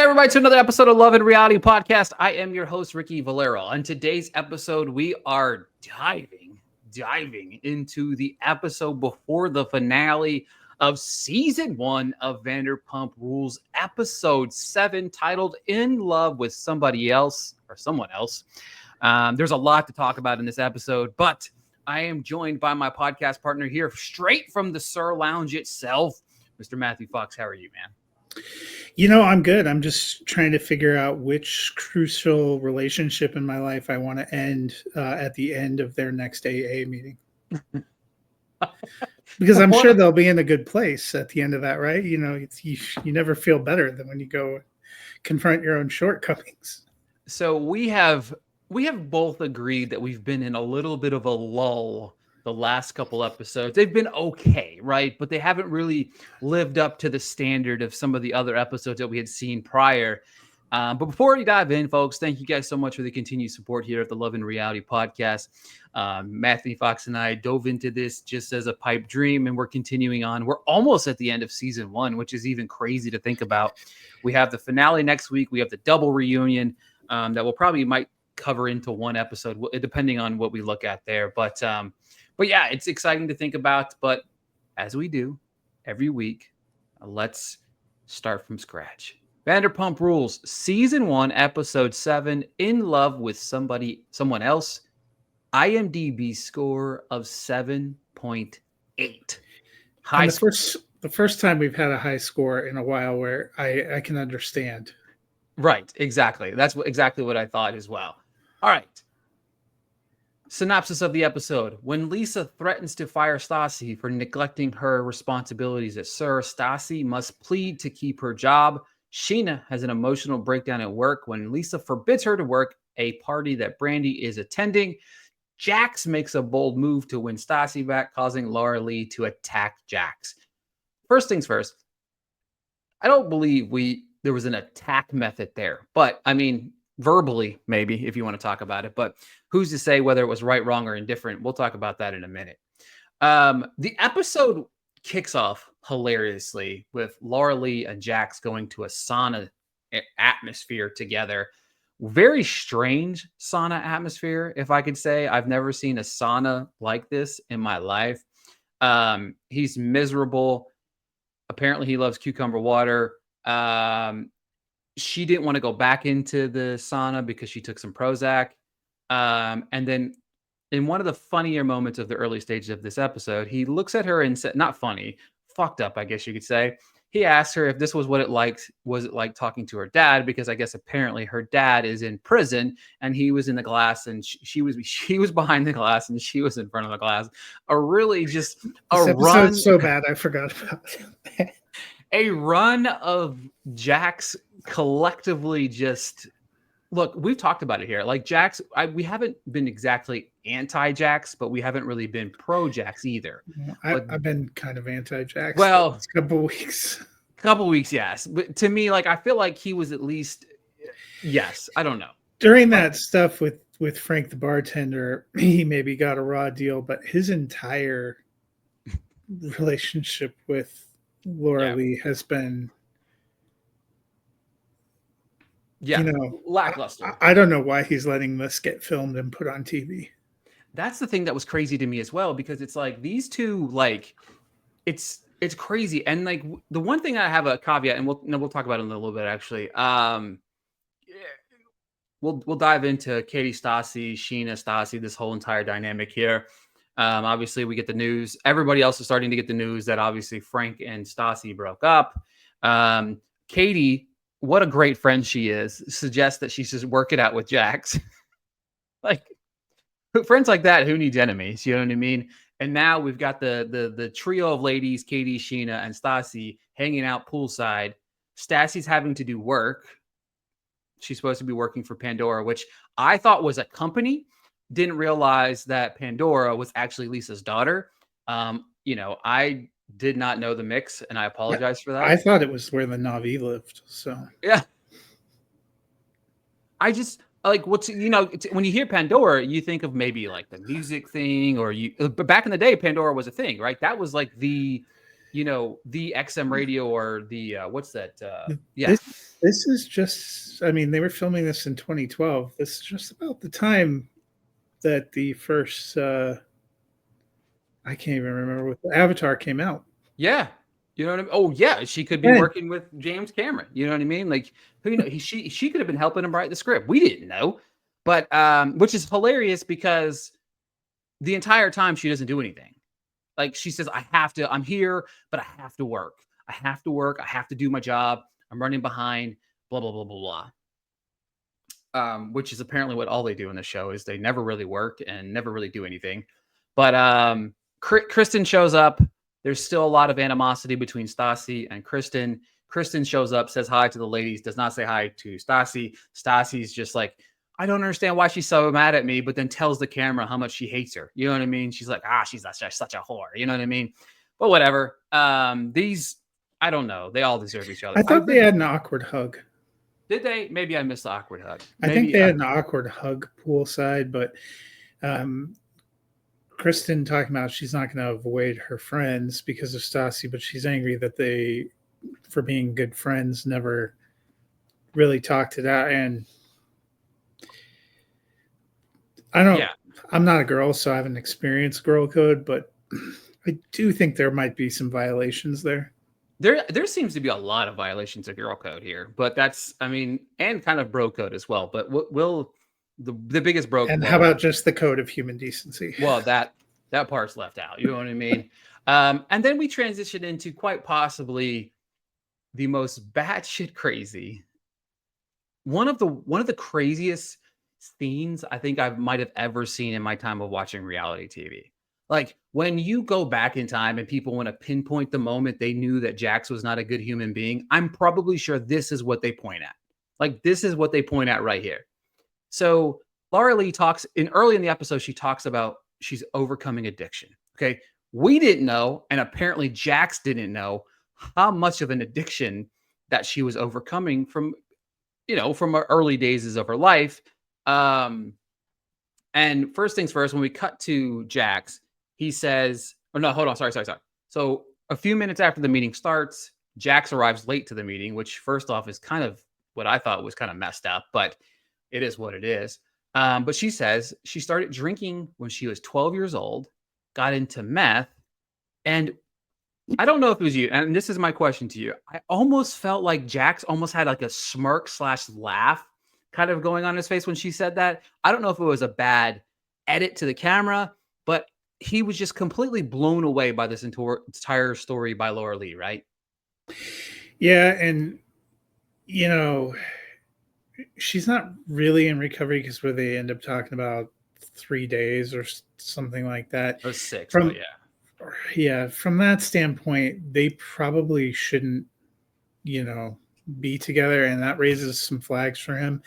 everybody, to another episode of Love and Reality Podcast. I am your host, Ricky Valero. On today's episode, we are diving into the episode before the finale of season 1 of Vanderpump Rules, episode 7, titled In Love with Somebody Else or Someone Else. There's a lot to talk about in this episode, but I am joined by my podcast partner here, straight from the SUR Lounge itself, Mr. Matthew Fox. How are you, man? You know, I'm good. I'm just trying to figure out which crucial relationship in my life I want to end at the end of their next AA meeting. Because I'm sure they'll be in a good place at the end of that, right? You know, you never feel better than when you go confront your own shortcomings. So we have both agreed that we've been in a little bit of a lull the last couple episodes. They've been okay, right? But they haven't really lived up to the standard of some of the other episodes that we had seen prior. But before we dive in, folks, thank you guys so much for the continued support here at the Love and Reality Podcast. Matthew Fox and I dove into this just as a pipe dream, and we're continuing on. We're almost at the end of season 1, which is even crazy to think about. We have the finale next week. We have the double reunion that we'll probably might cover into one episode, depending on what we look at there. But yeah, it's exciting to think about. But as we do every week, let's start from scratch. Vanderpump Rules, Season 1, Episode 7, In Love with Someone Else. IMDb score of 7.8. High score. The first time we've had a high score in a while where I can understand. Right, exactly. That's exactly what I thought as well. All right. Synopsis of the episode. When Lisa threatens to fire Stassi for neglecting her responsibilities at SUR, Stassi must plead to keep her job. Sheena has an emotional breakdown at work when Lisa forbids her to work a party that Brandy is attending. Jax makes a bold move to win Stassi back, causing Laurea-Leigh to attack Jax. First things first, I don't believe there was an attack method there, but I mean, verbally, maybe, if you want to talk about it, but who's to say whether it was right, wrong, or indifferent? We'll talk about that in a minute. The episode kicks off hilariously with Laurea-Leigh and Jax going to a sauna atmosphere together. Very strange sauna atmosphere, if I could say. I've never seen a sauna like this in my life. He's miserable. Apparently, he loves cucumber water. She didn't want to go back into the sauna because she took some Prozac. And then in one of the funnier moments of the early stages of this episode, he looks at her and said, not funny, fucked up, I guess you could say. He asked her if this was what was it like talking to her dad? Because I guess apparently her dad is in prison and he was in the glass and she was behind the glass and she was in front of the glass. This episode's so bad, I forgot about it. A run of Jax collectively just look. We've talked about it here. Like Jax, we haven't been exactly anti-Jax, but we haven't really been pro-Jax either. I've been kind of anti-Jax. Well, for a couple weeks. Yes. But to me, like I feel like he was at least yes. I don't know. During that stuff with Frank the bartender, he maybe got a raw deal, but his entire relationship with Laurea-Leigh has been, lackluster. I don't know why he's letting this get filmed and put on TV. That's the thing that was crazy to me as well, because it's like these two, like it's crazy. And like the one thing I have a caveat, and we'll talk about it in a little bit actually. We'll dive into Katie Stassi, Sheena Stassi, this whole entire dynamic here. Obviously, we get the news. Everybody else is starting to get the news that obviously Frank and Stassi broke up. Katie, what a great friend she is, suggests that she should work it out with Jax. Like, friends like that, who needs enemies? You know what I mean? And now we've got the trio of ladies, Katie, Sheena, and Stassi, hanging out poolside. Stassi's having to do work. She's supposed to be working for Pandora, which I thought was a company. Didn't realize that Pandora was actually Lisa's daughter. I did not know the mix, and I apologize for that. I thought it was where the Na'vi lived. So yeah, I just like when you hear Pandora, you think of maybe like the music thing, but back in the day, Pandora was a thing, right? That was like the the XM radio or the what's that? Yeah, This this is just, I mean, they were filming this in 2012. This is just about the time that the first I can't even remember what the Avatar came out. yeah. You know what I mean? Oh yeah, she could be Yeah. working with James Cameron. You know what I mean? Like who know? She could have been helping him write the script. We didn't know, but which is hilarious because the entire time she doesn't do anything. Like she says, I have to. I'm here, but I have to work. I have to work. I have to do my job. I'm running behind. Blah blah blah blah blah. Which is apparently what all they do in the show is they never really work and never really do anything. But Kristen shows up. There's still a lot of animosity between Stassi and Kristen. Kristen shows up, says hi to the ladies, does not say hi to Stassi. Stassi's just like, I don't understand why she's so mad at me, but then tells the camera how much she hates her. You know what I mean? She's like, she's such a whore. You know what I mean? But whatever. These, I don't know. They all deserve each other. I thought they had an awkward hug. Did they? Maybe I missed the awkward hug. I think they had an awkward hug poolside, but Kristen talking about she's not going to avoid her friends because of Stassi, but she's angry that they, for being good friends, never really talked it out. And I don't. Yeah. I'm not a girl, so I haven't experienced girl code, but I do think there might be some violations there. There seems to be a lot of violations of girl code here, but that's, I mean, and kind of bro code as well. But the biggest bro code. And how about just the code of human decency? Well, that part's left out. You know what I mean? And then we transition into quite possibly the most batshit crazy, one of the craziest scenes I think I might have ever seen in my time of watching reality TV. Like when you go back in time and people want to pinpoint the moment they knew that Jax was not a good human being, I'm probably sure this is what they point at. Like this is what they point at right here. So Laurea-Leigh talks early in the episode, she talks about she's overcoming addiction. Okay. We didn't know, and apparently Jax didn't know how much of an addiction that she was overcoming from her early days of her life. And first things first, when we cut to Jax, he says, oh no, hold on. Sorry. So a few minutes after the meeting starts, Jax arrives late to the meeting, which first off is kind of what I thought was kind of messed up, but it is what it is. But she says she started drinking when she was 12 years old, got into meth. And I don't know if it was you. And this is my question to you. I almost felt like Jax almost had like a smirk / laugh kind of going on his face when she said that. I don't know if it was a bad edit to the camera, but he was just completely blown away by this entire story by Laurea-Leigh, right? Yeah. And, she's not really in recovery because where they end up talking about 3 days or something like that. Or 6, yeah. From that standpoint, they probably shouldn't, be together, and that raises some flags for him.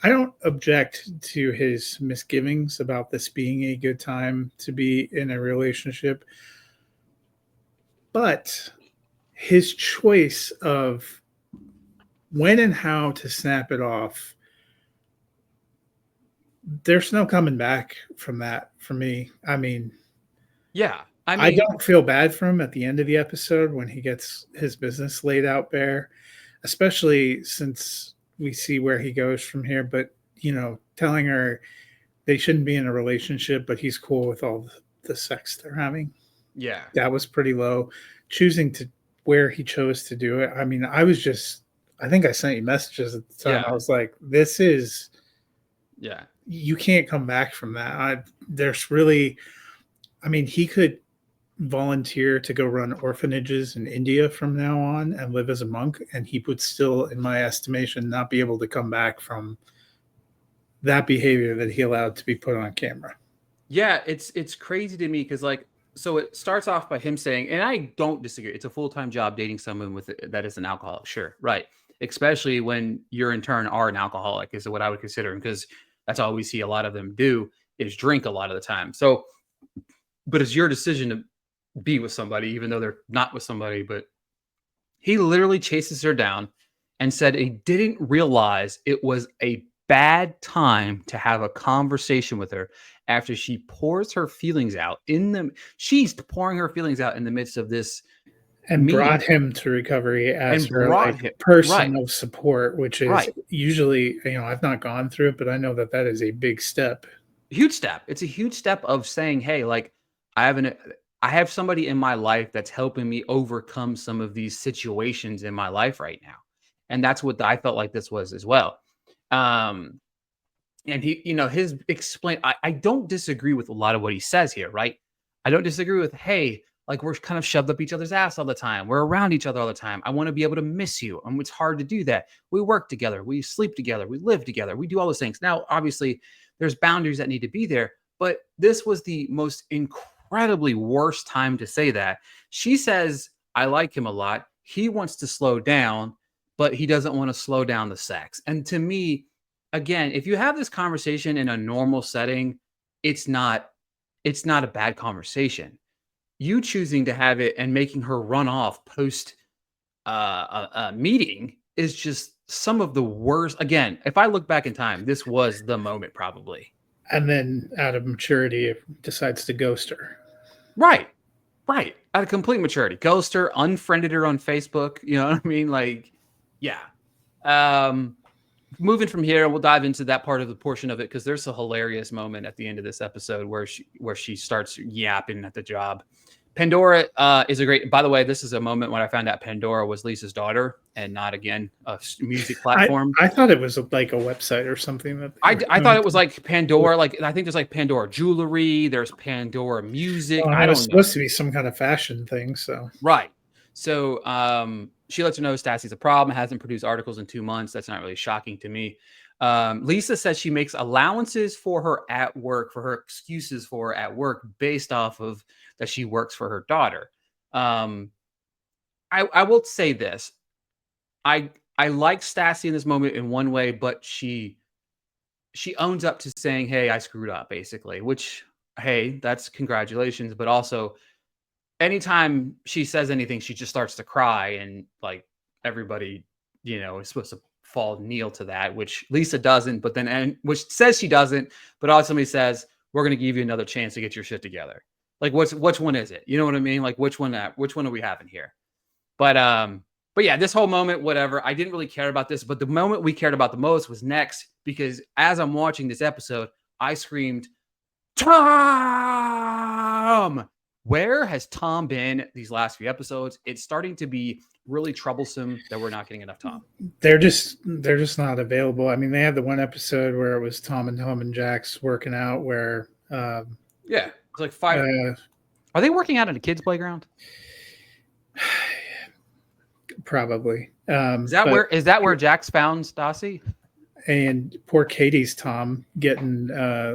I don't object to his misgivings about this being a good time to be in a relationship, but his choice of when and how to snap it off, there's no coming back from that for me. I mean, yeah. I don't feel bad for him at the end of the episode when he gets his business laid out bare, especially since we see where he goes from here. But, telling her they shouldn't be in a relationship, but he's cool with all the sex they're having. Yeah. That was pretty low. Choosing to where he chose to do it. I mean, I think I sent you messages at the time. Yeah. I was like, this is, you can't come back from that. He could volunteer to go run orphanages in India from now on and live as a monk, and he would still, in my estimation, not be able to come back from that behavior that he allowed to be put on camera. Yeah, it's crazy to me because so it starts off by him saying, and I don't disagree, it's a full-time job dating someone that is an alcoholic. Sure, right. Especially when you're in turn are an alcoholic is what I would consider him, because that's all we see a lot of them do is drink a lot of the time. So, but it's your decision to be with somebody, even though they're not with somebody. But he literally chases her down and said he didn't realize it was a bad time to have a conversation with her after she pours her feelings out she's pouring her feelings out in the midst of this and brought him to recovery as and her brought like him right, person of support, which is right. usually, I've not gone through it, but I know that that is a big step. Huge step. It's a huge step of saying, "Hey, like I have an I have somebody in my life that's helping me overcome some of these situations in my life right now." And that's what I felt like this was as well. Um, and he, his explain I don't disagree with a lot of what he says here, right? I don't disagree with, hey, like we're kind of shoved up each other's ass all the time. We're around each other all the time. I want to be able to miss you. And it's hard to do that. We work together, we sleep together, we live together, we do all those things. Now, obviously, there's boundaries that need to be there, but this was the most incredibly worst time to say that. She says, I like him a lot. He wants to slow down, but he doesn't want to slow down the sex. And to me, again, if you have this conversation in a normal setting, it's not a bad conversation. You choosing to have it and making her run off post a meeting is just some of the worst. Again, if I look back in time, this was the moment probably. And then out of maturity, it decides to ghost her. Right. Right. Out of complete maturity. Ghost her, unfriended her on Facebook. You know what I mean? Like, yeah. Moving from here, we'll dive into that part of the portion of it because there's a hilarious moment at the end of this episode where she starts yapping at the job. Pandora is a great. By the way, this is a moment when I found out Pandora was Lisa's daughter and not again a music platform. I thought it was like a website or something that I thought it was like Pandora. Like I think there's like Pandora jewelry. There's Pandora music. Well, I it don't was know. supposed to be some kind of fashion thing. So Right. So she lets her know Stassi's a problem, hasn't produced articles in 2 months. That's not really shocking to me. Lisa says she makes allowances for her at work, for her excuses for her at work based off of that she works for her daughter. I will say this. I like Stassi in this moment in one way, but she owns up to saying, hey, I screwed up, basically, which, hey, that's congratulations. But also anytime she says anything, she just starts to cry and like everybody, is supposed to kneel to that, which Lisa doesn't, but then, and which says she doesn't, but ultimately says, we're going to give you another chance to get your shit together. Like which one is it? You know what I mean? Like which one are we having here? But yeah, this whole moment, whatever, I didn't really care about this, but the moment we cared about the most was next, because as I'm watching this episode, I screamed, Tom! Where has Tom been these last few episodes? It's starting to be really troublesome that we're not getting enough Tom. They're just not available. I mean, they had the one episode where it was Tom and Jax working out where yeah, it's like 5. Are they working out at a kid's playground? Probably. Is that where Jax found Stassi? And poor Katie's Tom getting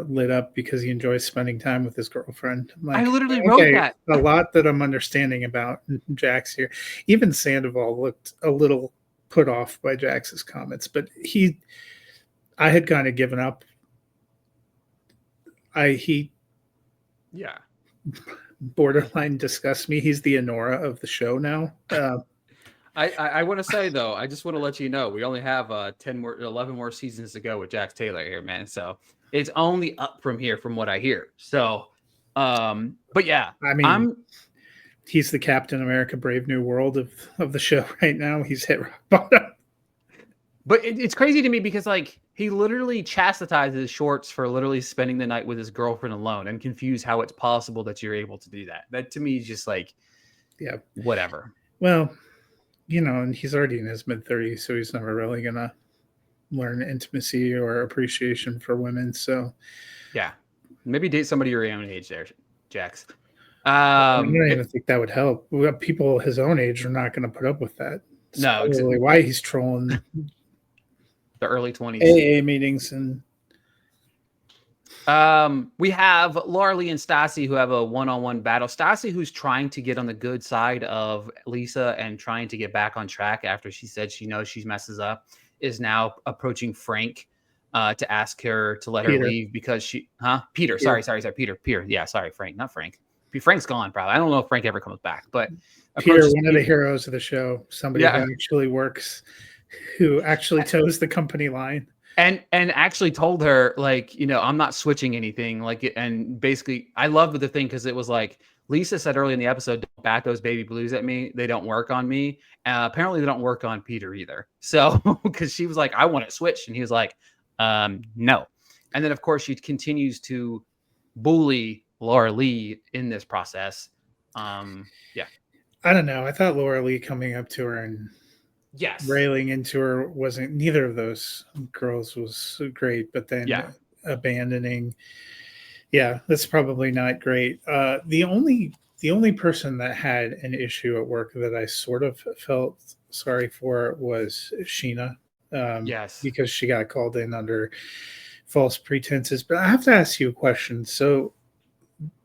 lit up because he enjoys spending time with his girlfriend. I literally wrote that. A lot that I'm understanding about Jax here. Even Sandoval looked a little put off by Jax's comments, but I had kind of given up. He borderline disgusts me. He's the Honora of the show now. I want to say, though, I just want to let you know, we only have 11 more seasons to go with Jax Taylor here, man. So it's only up from here from what I hear. So, but yeah, I mean, he's the Captain America Brave New World of the show right now. He's hit rock bottom. But it's crazy to me because, like, he literally chastises Shorts for literally spending the night with his girlfriend alone and confused how it's possible that you're able to do that. That to me is just like, yeah, whatever. Well, and he's already in his mid-30s, so he's never really going to learn intimacy or appreciation for women. So, yeah, maybe date somebody your own age there, Jax. I don't even think that would help. People his own age are not going to put up with that. That's no, exactly why he's trolling the early 20s AA meetings. And we have Laurea-Leigh and Stassi who have a one-on-one battle. Stassi, who's trying to get on the good side of Lisa and trying to get back on track after she said she knows she messes up, is now approaching Frank to ask her to let her leave because Peter. Sorry, Peter. Yeah, sorry, Frank, not Frank. Frank's gone, probably. I don't know if Frank ever comes back, but Peter, one of the heroes of the show, somebody who actually works, who actually toes the company line. and actually told her, like, I'm not switching anything, like, and basically I loved the thing because it was like Lisa said early in the episode, don't bat those baby blues at me, they don't work on me. Apparently they don't work on Peter either, so because she was like, I want it switched, and he was like, no. And then of course she continues to bully Laurea-Leigh in this process. Yeah. I don't know. I thought Laurea-Leigh coming up to her and Yes. railing into her wasn't, neither of those girls was great, but then Yeah. abandoning, yeah, that's probably not great. The only person that had an issue at work that I sort of felt sorry for was Sheena, Yes. because she got called in under false pretenses. But I have to ask you a question. So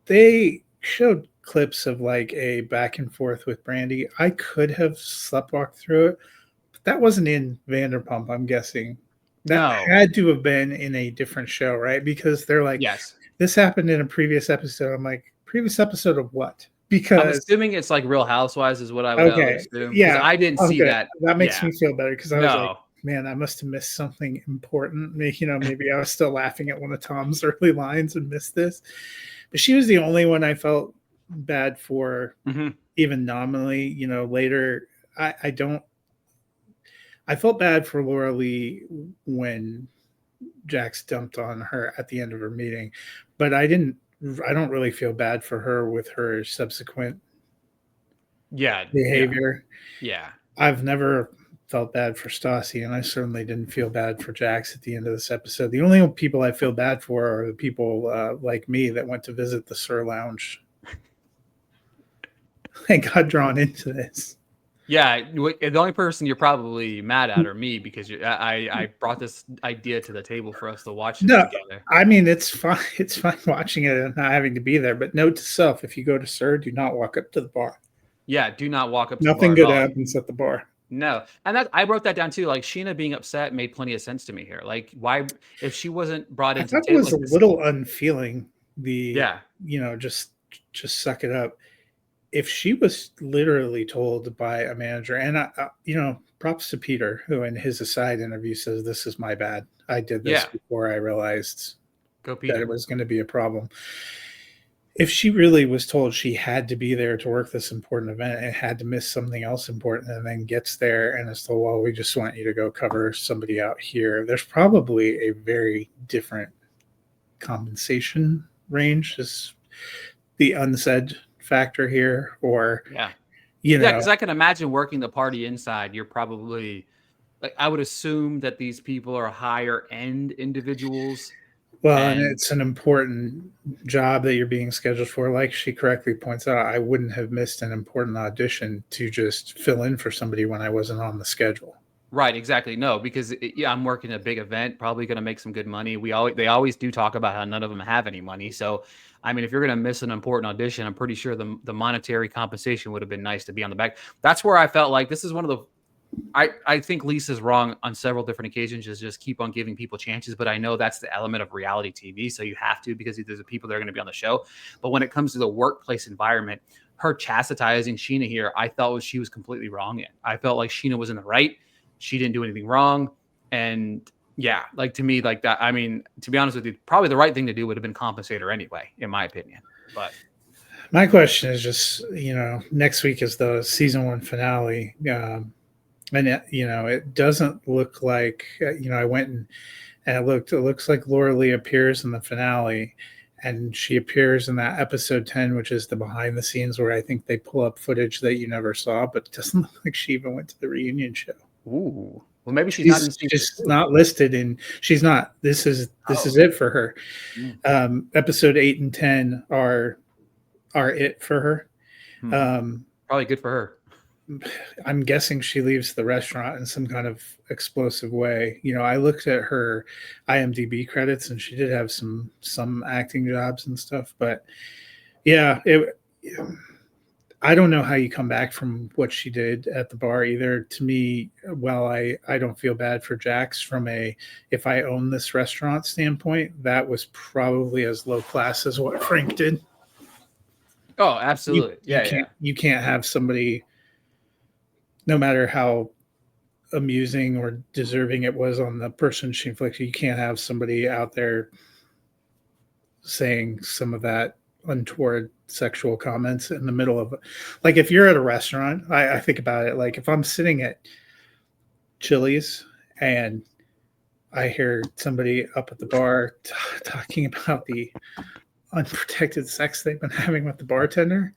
they showed clips of like a back and forth with Brandy. I could have sleptwalked through it, but that wasn't in Vanderpump, I'm guessing. That No. had to have been in a different show, right? Because they're like, Yes. this happened in a previous episode. I'm like, previous episode of what? I'm Because assuming it's like Real Housewives is what I would okay, assume, because yeah, I didn't oh see good. that. That makes Yeah. me feel better because I was like, No. man, I must have missed something important. Maybe I was still laughing at one of Tom's early lines and missed this. But she was the only one I felt bad for, Mhm. even nominally. Later, I don't. I felt bad for Laurea-Leigh when Jax dumped on her at the end of her meeting, but I didn't. I don't really feel bad for her with her subsequent Yeah. Yeah. behavior. Yeah. I've never felt bad for Stassi, and I certainly didn't feel bad for Jax at the end of this episode. The only people I feel bad for are the people like me that went to visit the SUR Lounge and got drawn into this. Yeah. The only person you're probably mad at are me, because I brought this idea to the table for us to watch this No, together. I mean it's fine. It's fine watching it and not having to be there. But note to self: if you go to SUR, do not walk up to the bar. Yeah. Do not walk up to the bar Nothing at good all. happens at the bar. No. And I wrote that down too. Like, Sheena being upset made plenty of sense to me here. Like, why, if she wasn't brought I into the thought it table was like a this? little unfeeling. The Yeah. just suck it up. If she was literally told by a manager, and props to Peter, who in his aside interview says, "This is my bad. I did this Yeah. before I realized Go that it Peter. was going to be a problem." If she really was told she had to be there to work this important event and had to miss something else important, and then gets there and is told, "Well, we just want you to go cover somebody out here," there's probably a very different compensation range, is the unsaid factor here. Or Yeah. you Yeah, know because I can imagine working the party inside. You're probably, like, I would assume that these people are higher end individuals. well, and And it's an important job that you're being scheduled for. Like she correctly points out, I wouldn't have missed an important audition to just fill in for somebody when I wasn't on the schedule. right, exactly. No, because yeah, I'm working a big event, probably going to make some good money. They always do talk about how none of them have any money. So, I mean, if you're going to miss an important audition, I'm pretty sure the monetary compensation would have been nice to be on the back. That's where I felt like this is one of the. I think Lisa's wrong on several different occasions, is just keep on giving people chances. But I know that's the element of reality TV, so you have to, because there's the people that are going to be on the show. But when it comes to the workplace environment, her chastising Sheena here, I felt she was completely wrong in. I felt like Sheena was in the right. She didn't do anything wrong. And yeah, like, to me, like that, I mean, to be honest with you, probably the right thing to do would have been compensate her anyway, in my opinion. But My question is just, next week is the season 1 finale. And it doesn't look like, I went and it looks like Laurea-Leigh appears in the finale, and she appears in that episode 10, which is the behind the scenes, where I think they pull up footage that you never saw, but it doesn't look like she even went to the reunion show. ooh, well, maybe she's not in season She's 2. not listed in. She's not. This is it for her. Episode 8 and 10 are it for her. Probably good for her. I'm guessing she leaves the restaurant in some kind of explosive way. I looked at her IMDb credits, and she did have some acting jobs and stuff. But yeah, I don't know how you come back from what she did at the bar either. To me, well, I don't feel bad for Jax from a, if I own this restaurant standpoint, that was probably as low class as what Frank did. Oh, absolutely. You can't have somebody, no matter how amusing or deserving it was on the person she inflicted. You can't have somebody out there saying some of that untoward sexual comments in the middle of, like, if you're at a restaurant, I think about it like if I'm sitting at Chili's and I hear somebody up at the bar talking about the unprotected sex they've been having with the bartender,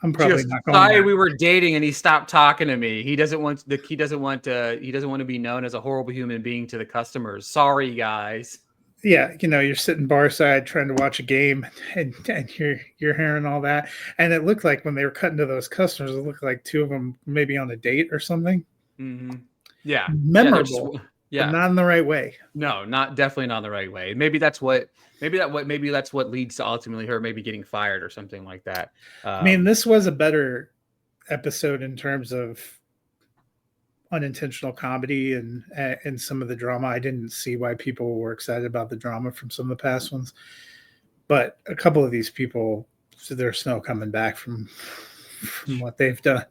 I'm probably Just not going sorry back. we were dating and he stopped talking to me. He doesn't want to be known as a horrible human being to the customers. Sorry, guys. Yeah, you're sitting bar side trying to watch a game, and you're hearing all that, and it looked like when they were cutting to those customers, it looked like two of them maybe on a date or something. Mm-hmm. Yeah, Memorable, but not in the right way. No, definitely not the right way. Maybe that's what leads to ultimately her maybe getting fired or something like that. I mean, this was a better episode in terms of unintentional comedy and some of the drama. I didn't see why people were excited about the drama from some of the past ones, but a couple of these people, so there's no coming back from what they've done.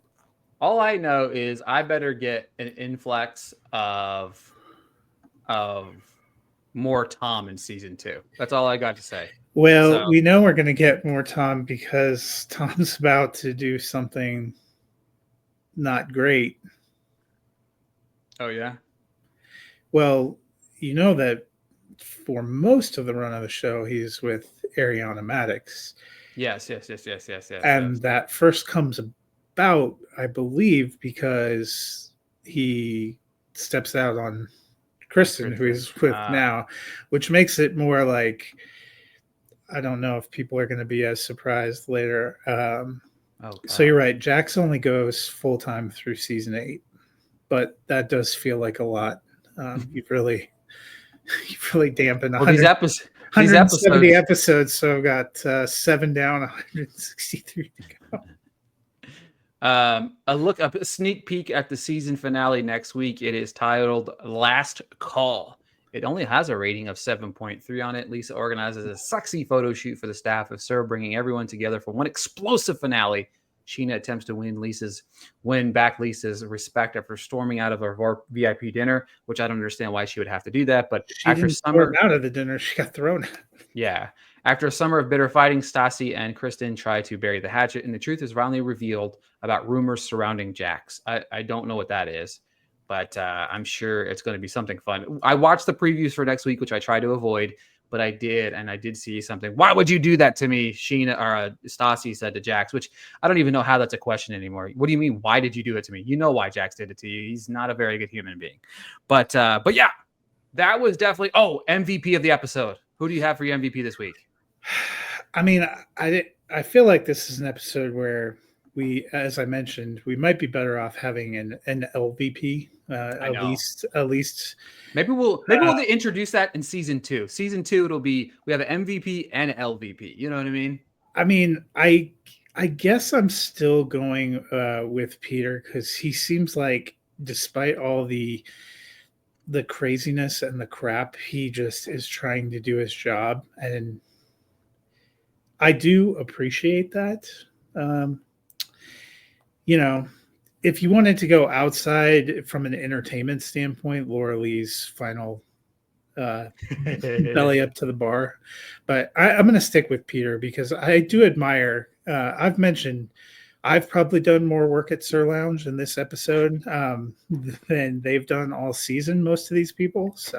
All I know is I better get an influx of more Tom in season 2. That's all I got to say. Well, we know we're going to get more Tom because Tom's about to do something not great. Oh, yeah? Well, you know that for most of the run of the show, he's with Ariana Madix. Yes. And that first comes about, I believe, because he steps out on Kristen, who he's with now, which makes it more like, I don't know if people are going to be as surprised later. So you're right. Jax only goes full time through season 8, but that does feel like a lot. You've really dampened. Well, these episodes, 170 episodes, so I've got 7 down, 163 to go. A sneak peek at the season finale next week. It is titled Last Call. It only has a rating of 7.3 on it. Lisa organizes a sexy photo shoot for the staff of SUR, bringing everyone together for one explosive finale. Sheena attempts to win back Lisa's respect after storming out of her VIP dinner, which I don't understand why she would have to do that. But she after storm out of the dinner, she got thrown. Yeah. After a summer of bitter fighting, Stassi and Kristen try to bury the hatchet, and the truth is finally revealed about rumors surrounding Jax. I don't know what that is, but I'm sure it's going to be something fun. I watched the previews for next week, which I try to avoid, but I did see something. Why would you do that to me? Sheena or Stassi said to Jax, which I don't even know how that's a question anymore. What do you mean? Why did you do it to me? You know why Jax did it to you. He's not a very good human being. But yeah, that was definitely MVP of the episode. Who do you have for your MVP this week? I mean, I feel like this is an episode where we, as I mentioned, we might be better off having an LVP. At least maybe we'll introduce that in season 2. Season 2, we have an MVP and an LVP. You know what I mean? I mean, I guess I'm still going with Peter because he seems like, despite all the craziness and the crap, he just is trying to do his job, and I do appreciate that. If you wanted to go outside from an entertainment standpoint, Laurea-Leigh's final belly up to the bar. But I'm going to stick with Peter because I do admire, I've mentioned, I've probably done more work at SUR Lounge in this episode than they've done all season, most of these people. So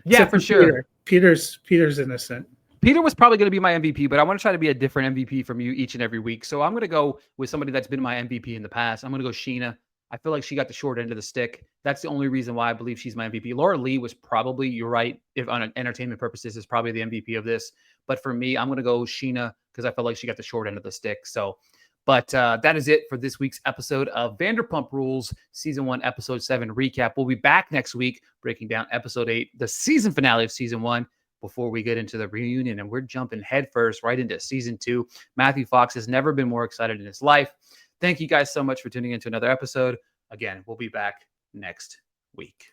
yeah, for sure. Peter's innocent. Peter was probably going to be my MVP, but I want to try to be a different MVP from you each and every week. So I'm going to go with somebody that's been my MVP in the past. I'm going to go Sheena. I feel like she got the short end of the stick. That's the only reason why I believe she's my MVP. Laurea-Leigh was probably, you're right, if on entertainment purposes, is probably the MVP of this. But for me, I'm going to go Sheena because I feel like she got the short end of the stick. So, but that is it for this week's episode of Vanderpump Rules, Season 1, Episode 7 recap. We'll be back next week breaking down Episode 8, the season finale of Season 1. Before we get into the reunion, and we're jumping headfirst right into season 2. Matthew Fox has never been more excited in his life. Thank you guys so much for tuning into another episode. Again, we'll be back next week.